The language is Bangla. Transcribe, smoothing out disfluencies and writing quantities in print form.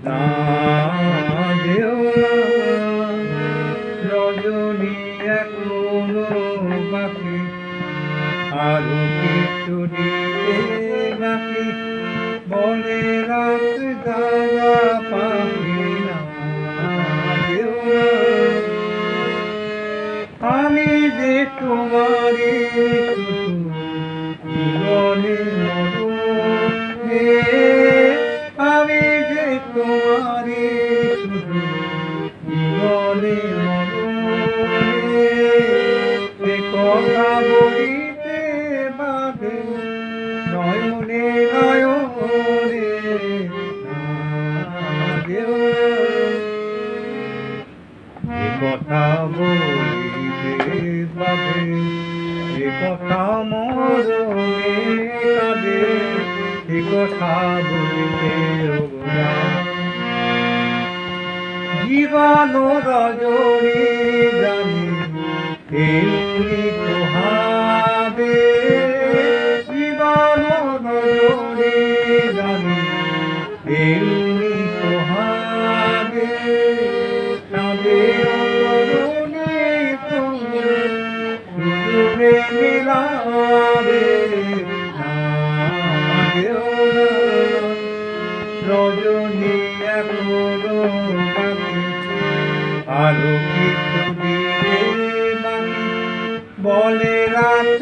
না যেও না, রজনী এখনো বাকি, আরো কিছু দিতে বাকি, বলে রাত জাগা পাখি না যেও না। আমি যে তোমারই শুধু জীবনে মরণে, আমি যে তোমারই শুধু জীবনে মরণে, এ কথা বলিতে বাদে নয়নে নয়নে না যেও না। এ কথা বলিতে বাদে, এ কথা মরণে কাঁদে, এ কথা বলিতে জীবন রজনী জানি এমনি পোহাবে, জীবন রজনী জানি এমনি পোহাবে, তাদের অন্তরণে সুরে মিলাবে না যেও না, রজনী এখনো বাকি, আরো কিছু দিতে বাকি, বলে রাত